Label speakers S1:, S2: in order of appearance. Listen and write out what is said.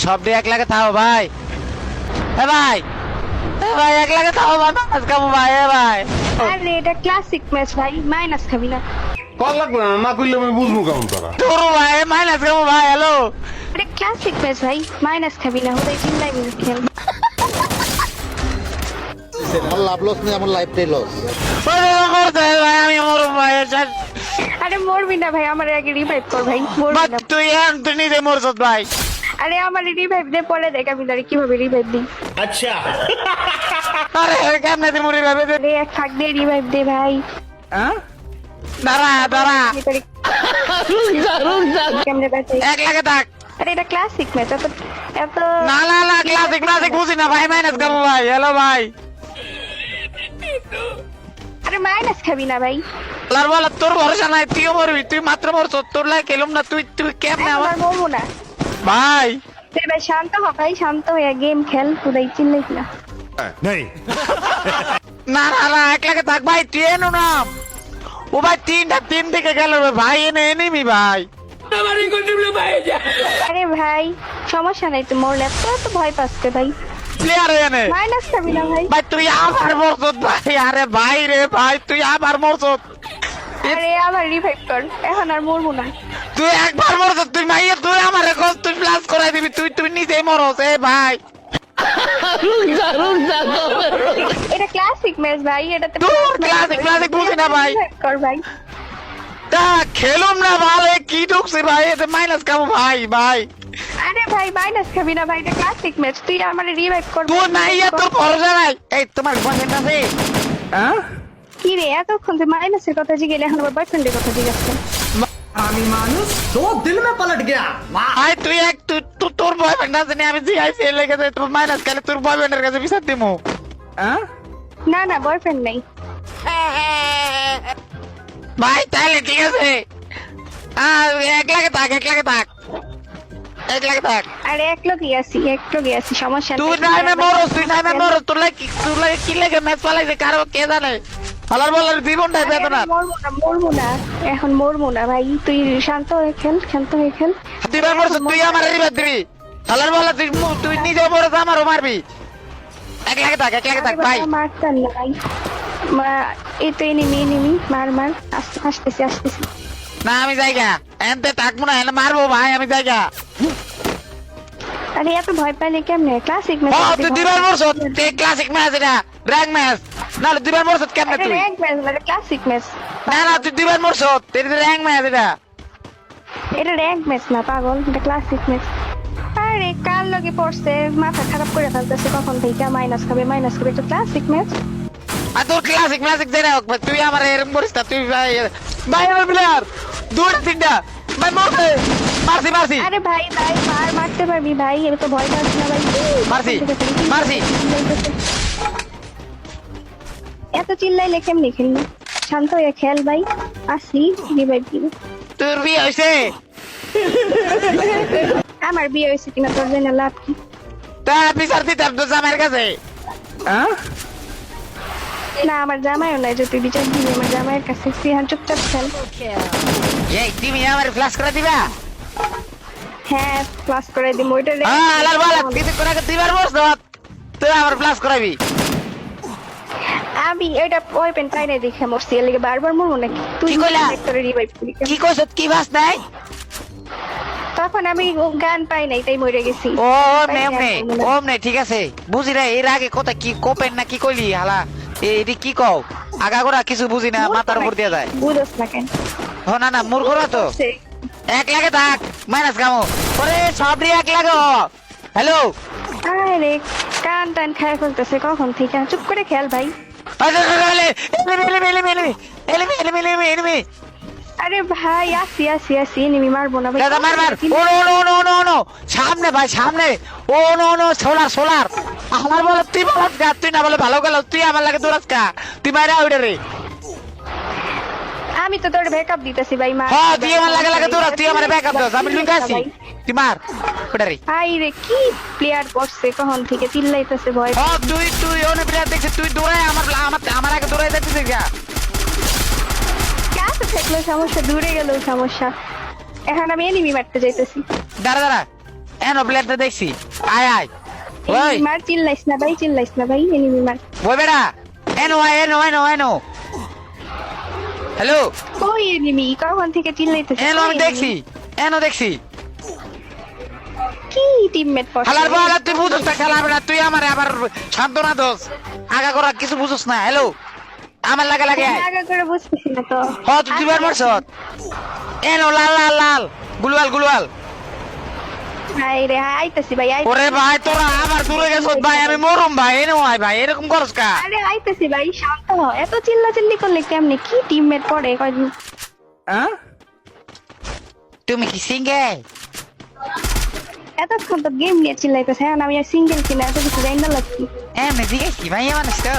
S1: সব দিয়ে 1 লাখে থাও ভাই। এ ভাই, এ ভাই 1 লাখে থাও ভাই, মাইনাস খাবো ভাই। এ ভাই
S2: আরে এটা ক্লাসিক ম্যাচ ভাই, মাইনাস খাবি না।
S3: কল লাগবে না, না করলে আমি বুঝবো কেমন তোরা।
S1: তোর ভাই মাইনাস খাবো ভাই। হ্যালো
S2: আরে ক্লাসিক ম্যাচ ভাই, মাইনাস খাবি না, ওটাই চিল্লাই খেল।
S4: আমার লাভ লস নেই, আমার লাইফটাই লস।
S1: ভাই আমি মরব ভাই।
S2: আরে মরবি না ভাই, আমার আগে রিভাইভ কর ভাই, মরবি না।
S1: তুই নিজে মরছ ভাই।
S2: আরে আমার রিভাইভ দে, পরে দেখ আমি দাঁড়ি কিভাবে রিভাইভ দিই।
S1: আরে কেমনে তুই মরি ভাবে দে।
S2: আরে এক ফাঁক দিয়ে রিভাইভ দে ভাই।
S1: দাঁড়া দাঁড়া,
S2: কেমনে বাঁচাই?
S1: 1 লাখে থাক।
S2: আরে এটা ক্লাসিক ম্যাচ, এত এত
S1: না না না, ক্লাসিক ক্লাসিক বুঝি না ভাই, মাইনাস খাবো ভাই। হ্যালো ভাই,
S2: আরে মাইনাস খাবি না ভাই।
S1: আর বল তোর ভরসা নাই, তুইও মরবি। তুই মাত্র মরছ, তোর লাগে খেলুম না। তুই তুই কেমনে আমার
S2: আমার মরবো না
S1: ভাই।
S2: তুই ভাই, শান্ত হ ভাই, শান্ত হয়ে গেম খেল, পুরাই চিল্লাই না।
S1: না না না, 1 লাখে থাক ভাই। তুই এনো না। ও ভাই তিনটা টিম থেকে গেল ভাই, এনে এনিমি ভাই।
S2: আরে ভাই সমস্যা নাই, তুই মরলে এত এত ভয় পাচ্ছে ভাই।
S1: প্লেয়ার এনে
S2: মাইনাস খাবি না ভাই।
S1: ভাই, তুই আবার মরছ ভাই। আরে ভাই রে ভাই, তুই আবার মরছ।
S2: আরে আবার রিভাইভ কর, এখন আর মরবো না।
S1: তুই একবার মরছ, তুই মাইয়া, তুই আমার এখন তুই প্লাস করাই দিবি। তুই তুই নিজেই মরছ। এ ভাই
S2: এটা ক্লাসিক ম্যাচ ভাই, এটাতে
S1: ক্লাসিক ক্লাসিক বুঝি না ভাই।
S2: revive কর ভাই।
S1: তা খেলুম না ভাই, কি ঢুকছে ভাই, এতে মাইনাস খাবো ভাই। ভাই
S2: আরে ভাই মাইনাস খাবি না ভাই, এটা ক্লাসিক ম্যাচ, তুই আমার রিভাইভ কর।
S1: তুই মাইয়া, তোর ভরসা নাই। এই তোমার বয়ফ্রেন্ড আছে? হ্যাঁ
S2: কি রে এতক্ষণ তুই মাইনাসের কথা জিগেলে, এখন আবার বয়ফ্রেন্ডের কথা জিজ্ঞাসা।
S5: আমি মানুষ তো দিল মে পলট গয়া।
S1: ভাই তুই এক তোর বয়ফ্রেন্ড আছে না? আমি জিআইসি লেগে যাই, তোর মাইনাস খেলে তোর বয়ফ্রেন্ডের কাছে বিচার দিমু। হ্যাঁ
S2: না না, বয়ফ্রেন্ড নাই।
S1: ভাই তাহলে ঠিক আছে। 1 লাখে থাক, 1 লাখে থাক, 1 লাখে থাক।
S2: আরে এক লোকই আছি, সমস্যা
S1: তুই নাইমে মরস, তুই নাইমে মরস। তোর লাগে কি লেগে ম্যাচ পালাইছে কারো কে জানে। হালার বলার জীবনটাই বেদনা।
S2: মরবো না, এখন মরবো না ভাই, তুই শান্ত হয়ে খেল, শান্ত হয়ে খেল।
S1: তুই বার মরস, তুই আমার রিভার দিবি। হালার বলার তুই নিজে মরস, আমারও মারবি। 1 লাখে থাক, 1 লাখে থাক ভাই।
S2: মারতাম না ভাই, এই তো এনিমি, মার আসতেছি।
S1: না আমি জায়গা এনতে থাকবো না, এনে মারবো ভাই। আমি জায়গা
S2: আরে এত ভয় পাইলে কেমনে? ক্লাসিক ম্যাচ
S1: তুই দুইবার মরস, ক্লাসিক ম্যাচ এটা র্যাঙ্ক ম্যাচ। না দুইবার মরস কেমনে তুই?
S2: র্যাঙ্ক ম্যাচ না, ক্লাসিক ম্যাচ।
S1: না না, তুই দুইবার মরস, এটা র্যাঙ্ক ম্যাচ।
S2: এটা র্যাঙ্ক ম্যাচ না পাগল, এটা ক্লাসিক ম্যাচ। আরে কার লগে পড়ছে, মাথা খারাপ করে ফেলতেছে কখন থেকে। মাইনাস খাবে, এটা ক্লাসিক ম্যাচ।
S1: আর তোর ক্লাসিক ম্যাজিক দেয় না, তুই আমার এরকম করিস না। তুই ভাই ভাই আমার প্লেয়ার 2টা 3টা ভাই মারছি।
S2: আরে ভাই মারতে পারবি ভাই, আমি তো ভয় পাচ্ছি না ভাই।
S1: মারছি।
S2: এত চিল্লাইলে কেমনি খেলবি? শান্ত হয়ে খেল ভাই, আসি রিভাইভ দিবি।
S1: তোর বিয়ে হয়েছে?
S2: আমার বিয়ে হয়েছে কিনা তোর জেনে লাভ কি?
S1: তা বিচার দিতাম তো জামাইয়ের কাছে।
S2: না আমার জামাইও নাই, যদি বিচার দিবি আমার জামাইয়ের কাছে। সিহান চুপচাপ খেল।
S1: এই তুমি আমার ফ্লাশ করে দিবা?
S2: হ্যাঁ ক্লাস করে দিম ওইটা।
S1: আলার বল কিছু করে দিবার মরছ, তুই আমার ফ্লাশ করাবি।
S2: আমি এটা ওয়েপেন পাই নাই দেখে মরছি, এর লাগে বারবার মরবো নাকি? তুই
S1: কি কইলা?
S2: তোরে রিভাইভ করি।
S1: কি কইছ? কি বাস নাই?
S2: তখন আমি গান পাই নাই, তাই মরে গেছি।
S1: ও ওমনে ঠিক আছে, বুঝি না। এর আগে কথা কি কোপেন না কি কইলি হালা? এডি কি কও? আগাগোড়া কিছু বুঝি না, মাথার উপর দিয়ে যায়।
S2: বুঝছ না কেন?
S1: ও না না, মূর্খরা তো। 1 লাখে থাক, মাইনাস কামো ওরে সবরি 1 লাখে। হ্যালো
S2: আরে কান টান খায় ফেলতেছে কখন থেকে, চুপ করে খেল ভাই। আরে ভাই আসি এনিমি মারবো না ভাই।
S1: দাদা মার। ও নো সামনে ভাই, সামনে। ও নো সোলার। আমার বলে তুই বল, তুই না বলে ভালো গেল। তুই আমার লাগে দৌড়াস কা? তুই মারা ওইটা রে।
S2: আমি তো তোর ব্যাকআপ দিতেছি ভাই। মার
S1: হ্যাঁ তুই আমার লাগে দৌড়া, তুই আমার ব্যাকআপ দাও। আমি লুকা আছি, তুই মার ওইটা রে।
S2: হাই রে কি প্লেয়ার পড়ছে কখন থেকে, চিল্লাইতেছে ভয়।
S1: হ্যাঁ তুই ওনে প্লেয়ার দেখছিস, তুই দৌড়ায় আমার আগে দৌড়ায় যাচ্ছিস গা।
S2: কাছে থাকলেও সমস্যা, দূরে গেলেও সমস্যা। এখন আমি এনিমি মারতে যাইতেছি।
S1: দাঁড়া এনো প্লেটটা দেখছি আয় আয় ওই
S2: এনিমি মার, চিল্লাইস না ভাই এনিমি মার।
S1: ওই বেড়া এনো আয় এনো হ্যালো
S2: কই এনিমি, কখন থেকে চিল্লাইতেছে?
S1: এনো আমি দেখছি
S2: কি টিমমেট পড়ছে?
S1: খেলার বল তুই বুঝছ না খেলা বেড়া তুই আমারে আবার সান্ত্বনা দোস আগা করা কিছু বুঝছ না হ্যালো আমার লাগে আয়
S2: আগা করে বুঝতেছি না তো।
S1: তুই দুবার মারছ এনো লাল গুলওয়াল
S2: হাই রে হাই, আইতাছি ভাই
S1: ওরে ভাই তোরা আবার দূরে গেছ ভাই আমি মরুম ভাই এনো আয় ভাই এরকম করস কা
S2: আরে আইতাছি ভাই, শান্ত হ। এত চিল্লাচিল্লি করলে কেমনে? কি টিমমেট পড়ে কয়দিন?
S1: তুমি কি সিঙ্গেল
S2: এতক্ষণ তো গেম নিয়ে চিল্লাইতেছে, এখন আমি সিঙ্গেল কিনা এত কিছু জানি না লাগছি।
S1: এমনি জিজ্ঞেস কি ভাই মানুষ তো